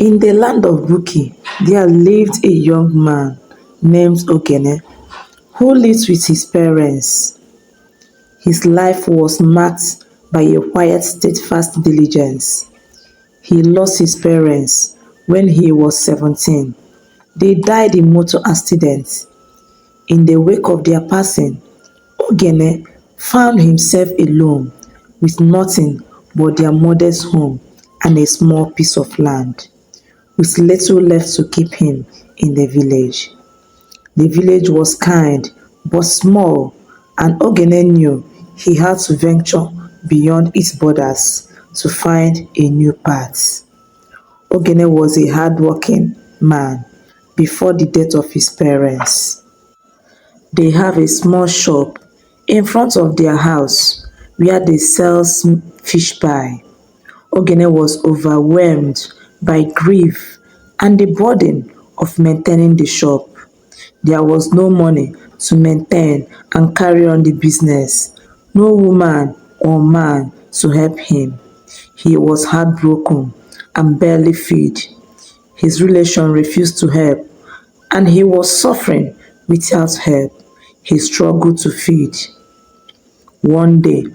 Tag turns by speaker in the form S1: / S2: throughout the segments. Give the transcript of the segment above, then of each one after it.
S1: In the land of Buki, there lived a young man named Ogene who lived with his parents. His life was marked by a quiet, steadfast diligence. He lost his parents when he was 17. They died in motor accidents. In the wake of their passing, Ogene found himself alone with nothing but their modest home and a small piece of land, with little left to keep him in the village. The village was kind but small, and Ogene knew he had to venture beyond its borders to find a new path. Ogene was a hard-working man before the death of his parents. They have a small shop in front of their house where they sell fish pie. Ogene was overwhelmed by grief and the burden of maintaining the shop. There was no money to maintain and carry on the business, no woman or man to help him. He was heartbroken and barely fed. His relation refused to help, and he was suffering without help. He struggled to feed. One day,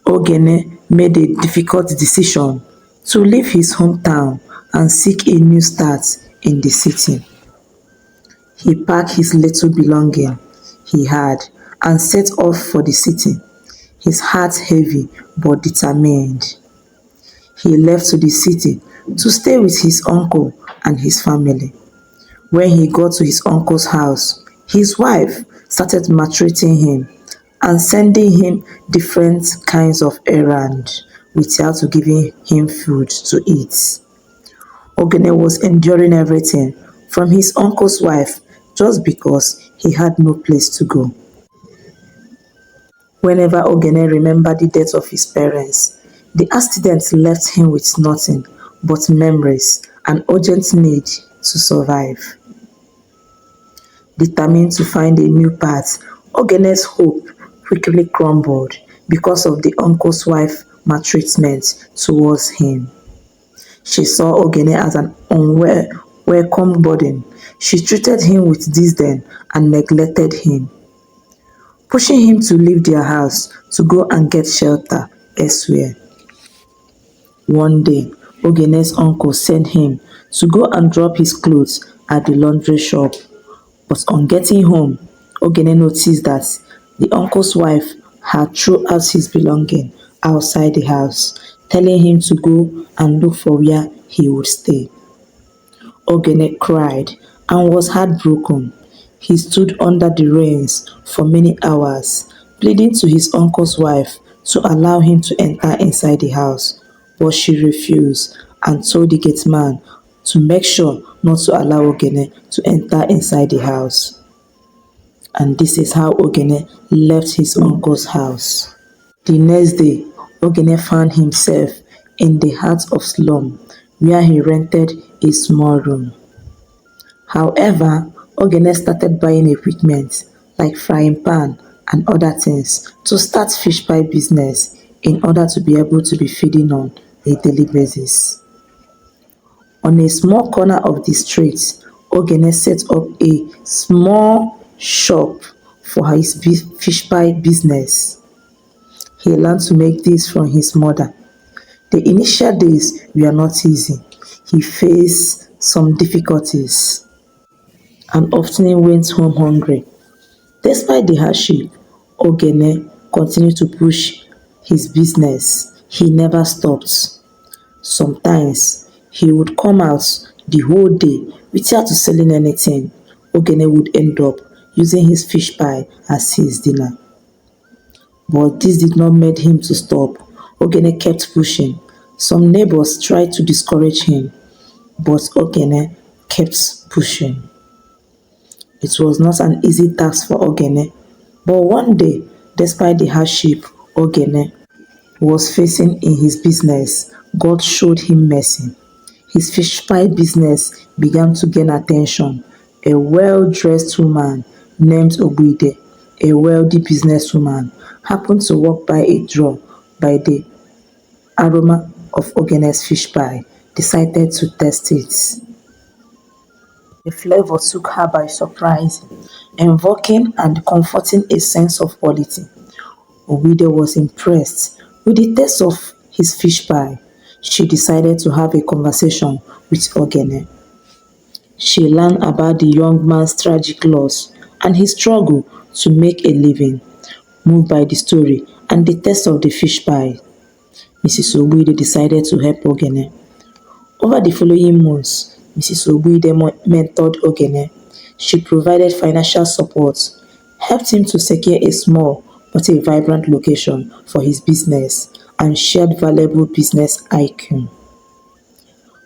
S1: Ogene made a difficult decision to leave his hometown and seek a new start in the city. He packed his little belonging he had and set off for the city, his heart heavy but determined. He left to the city to stay with his uncle and his family. When he got to his uncle's house, his wife started maltreating him and sending him different kinds of errands without giving him food to eat. Ogene was enduring everything from his uncle's wife just because he had no place to go. Whenever Ogene remembered the death of his parents, the accident left him with nothing but memories and urgent need to survive. Determined to find a new path, Ogene's hope quickly crumbled because of the uncle's wife's maltreatment towards him. She saw Ogene as an unwelcome burden. She treated him with disdain and neglected him, pushing him to leave their house to go and get shelter elsewhere. One day, Ogene's uncle sent him to go and drop his clothes at the laundry shop. But on getting home, Ogene noticed that the uncle's wife had thrown out his belongings outside the house, telling him to go and look for where he would stay. Ogene cried and was heartbroken. He stood under the rains for many hours, pleading to his uncle's wife to allow him to enter inside the house, but she refused and told the gateman to make sure not to allow Ogene to enter inside the house. And this is how Ogene left his uncle's house. The next day, Ogene found himself in the heart of slum where he rented a small room. However, Ogene started buying equipment like frying pan and other things to start fish pie business in order to be able to be feeding on a daily basis. On a small corner of the street, Ogene set up a small shop for his fish pie business. He learned to make this from his mother. The initial days were not easy. He faced some difficulties and often went home hungry. Despite the hardship, Ogene continued to push his business. He never stopped. Sometimes he would come out the whole day without selling anything. Ogene would end up using his fish pie as his dinner. But this did not make him to stop. Ogene kept pushing. Some neighbors tried to discourage him, but Ogene kept pushing. It was not an easy task for Ogene, but one day, despite the hardship Ogene was facing in his business, God showed him mercy. His fish pie business began to gain attention. A well-dressed woman named Obuide, a wealthy businesswoman, happened to walk by a drawer by the aroma of Ogene's fish pie. decided to test it. The flavor took her by surprise, invoking and comforting a sense of quality. Owide was impressed with the taste of his fish pie. She decided to have a conversation with Ogene. She learned about the young man's tragic loss and his struggle to make a living. Moved by the story and the taste of the fish pie, Mrs. Owide decided to help Ogene. Over the following months, Mrs. Owide mentored Ogene. She provided financial support, helped him to secure a small but a vibrant location for his business, and shared valuable business IQ.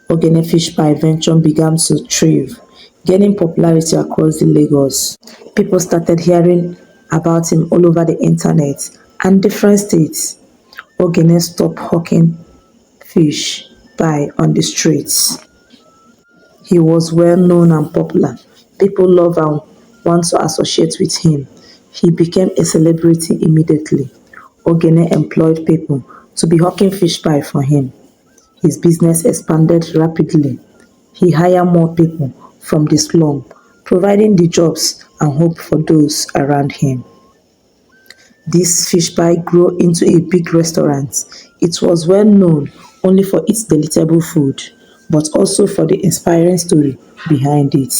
S1: Ogene Fish Pie venture began to thrive, gaining popularity across the Lagos. People started hearing about him all over the internet and different states. Ogene stopped hawking fish pie on the streets. He was well known and popular. People loved and want to associate with him. He became a celebrity immediately. Ogene employed people to be hawking fish pie for him. His business expanded rapidly. He hired more people from the slum, providing the jobs and hope for those around him. This fish pie grew into a big restaurant. It was well known only for its delectable food, but also for the inspiring story behind it.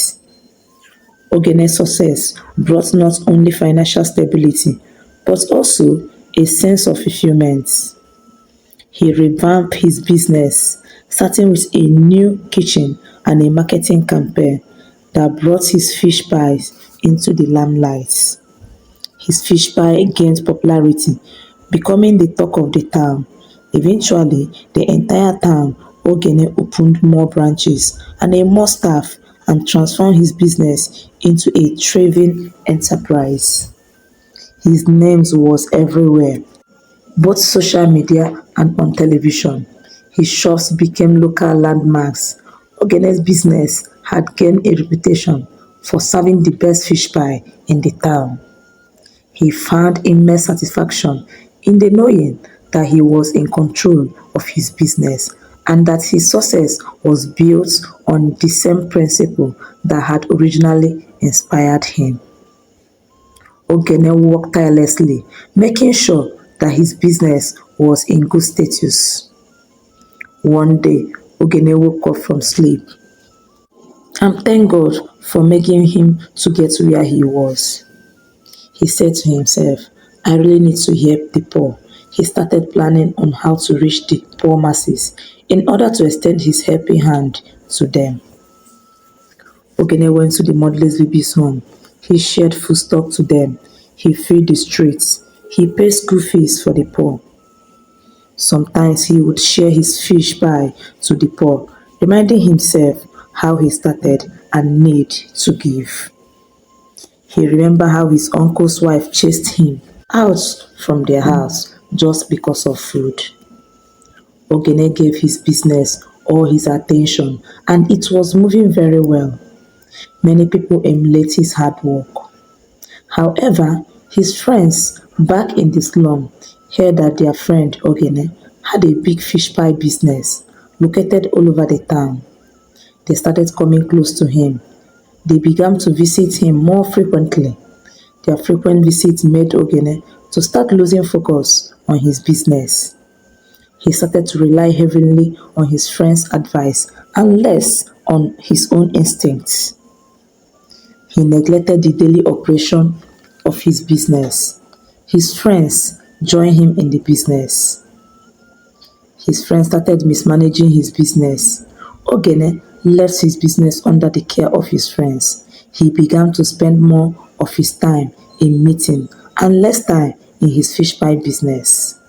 S1: Ogene's success brought not only financial stability, but also a sense of fulfillment. He revamped his business, starting with a new kitchen and a marketing campaign that brought his fish pies into the limelight. His fish pie gained popularity, becoming the talk of the town. Eventually, the entire town Ogene opened more branches and a more staff and transformed his business into a thriving enterprise. His name was everywhere, both social media and on television. His shops became local landmarks. Ogene's business had gained a reputation for serving the best fish pie in the town. He found immense satisfaction in the knowing that he was in control of his business and that his success was built on the same principle that had originally inspired him. Ogene worked tirelessly, making sure that his business was in good status. One day, Ogene woke up from sleep and thanked God for making him to get to where he was. He said to himself, I really need to help the poor. He started planning on how to reach the poor masses in order to extend his helping hand to them. Ogene went to the motherless babies' home. He shared foodstuff to them. He filled the streets. He paid school fees for the poor. Sometimes he would share his fish pie to the poor, reminding himself how he started and need to give. He remembered how his uncle's wife chased him out from their house just because of food. Ogene gave his business all his attention and it was moving very well. Many people emulate his hard work. However, his friends back in the slum heard that their friend Ogene had a big fish pie business located all over the town. They started coming close to him. They began to visit him more frequently. Their frequent visits made Ogene to start losing focus on his business. He started to rely heavily on his friends' advice and less on his own instincts. He neglected the daily operation of his business. His friends joined him in the business. His friends started mismanaging his business. Ogene left his business under the care of his friends. He began to spend more of his time in meeting and less time in his fish pie business.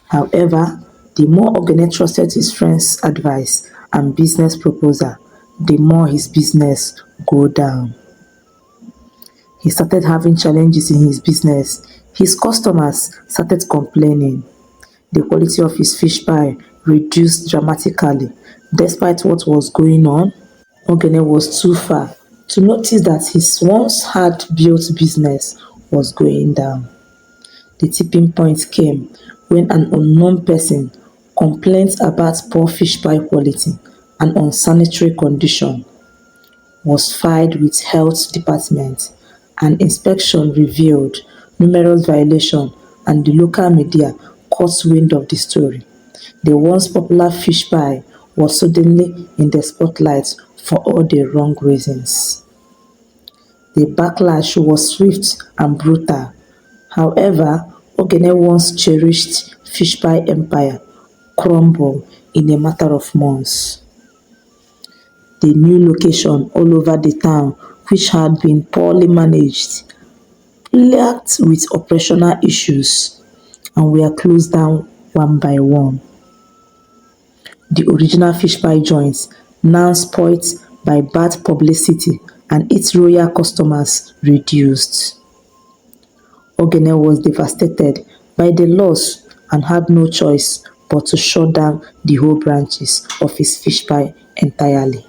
S1: However, the more Ogene trusted his friends' advice and business proposal, the more his business go down. He started having challenges in his business. His customers started complaining. The quality of his fish pie reduced dramatically. Despite what was going on, Ogene was too far to notice that his once hard-built business was going down. The tipping point came when an unknown person Complaints about poor fish pie quality and unsanitary condition was filed with health department. An inspection revealed numerous violations and the local media caught wind of the story. The once popular fish pie was suddenly in the spotlight for all the wrong reasons. The backlash was swift and brutal. However, Ogene once cherished fish pie empire crumbled in a matter of months. The new location all over the town, which had been poorly managed, plagued with operational issues, and were closed down one by one. The original fish pie joints, now spoilt by bad publicity and its royal customers reduced. Ogene was devastated by the loss and had no choice but to shut down the whole branches of his fish pie entirely.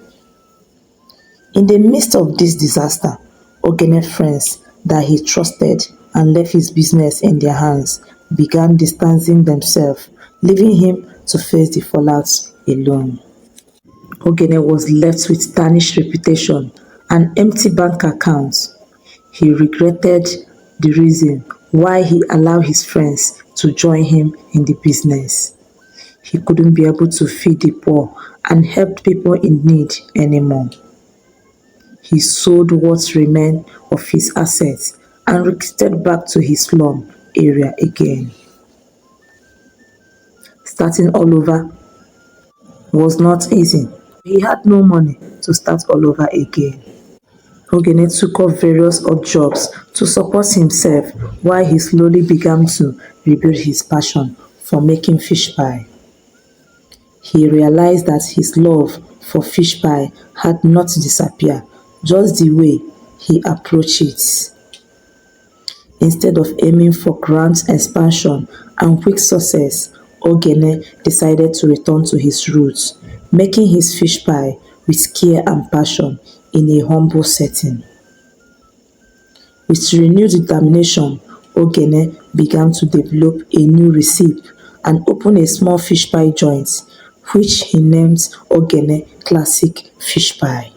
S1: In the midst of this disaster, Ogene friends that he trusted and left his business in their hands began distancing themselves, leaving him to face the fallout alone. Ogene was left with tarnished reputation and empty bank accounts. He regretted the reason why he allowed his friends to join him in the business. He couldn't be able to feed the poor and help people in need anymore. He sold what remained of his assets and retreated back to his slum area again. Starting all over was not easy. He had no money to start all over again. Ogene took up various odd jobs to support himself while he slowly began to rebuild his passion for making fish pie. He realized that his love for fish pie had not disappeared, just the way he approached it. Instead of aiming for grand expansion and quick success, Ogene decided to return to his roots, making his fish pie with care and passion in a humble setting. With renewed determination, Ogene began to develop a new recipe and opened a small fish pie joint, which he named Ogene Classic Fish Pie.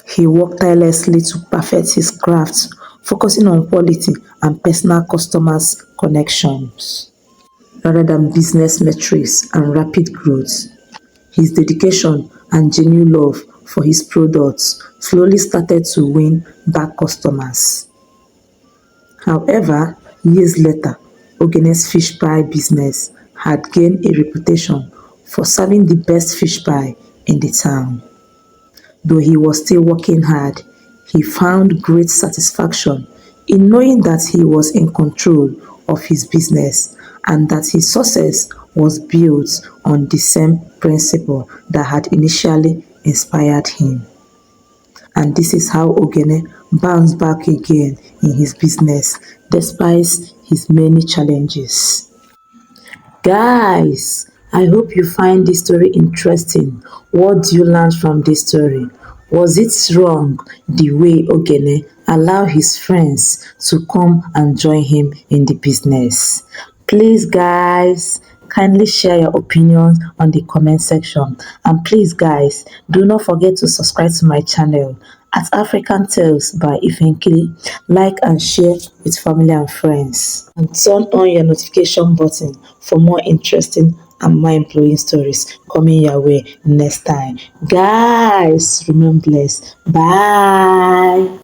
S1: He worked tirelessly to perfect his craft, focusing on quality and personal customers' connections rather than business metrics and rapid growth. His dedication and genuine love for his products slowly started to win back customers. However, years later, Ogene's fish pie business had gained a reputation for serving the best fish pie in the town. Though he was still working hard, he found great satisfaction in knowing that he was in control of his business and that his success was built on the same principle that had initially inspired him. And this is how Ogene bounced back again in his business despite his many challenges. Guys, I hope you find this story interesting. What do you learn from this story? Was it wrong the way Ogene allowed his friends to come and join him in the business? Please, guys, kindly share your opinions on the comment section. And please, guys, do not forget to subscribe to my channel at African Tales by Ifenkili. Like and share with family and friends. And turn on your notification button for more interesting and mind-blowing stories coming your way next time. Guys, remain blessed. Bye.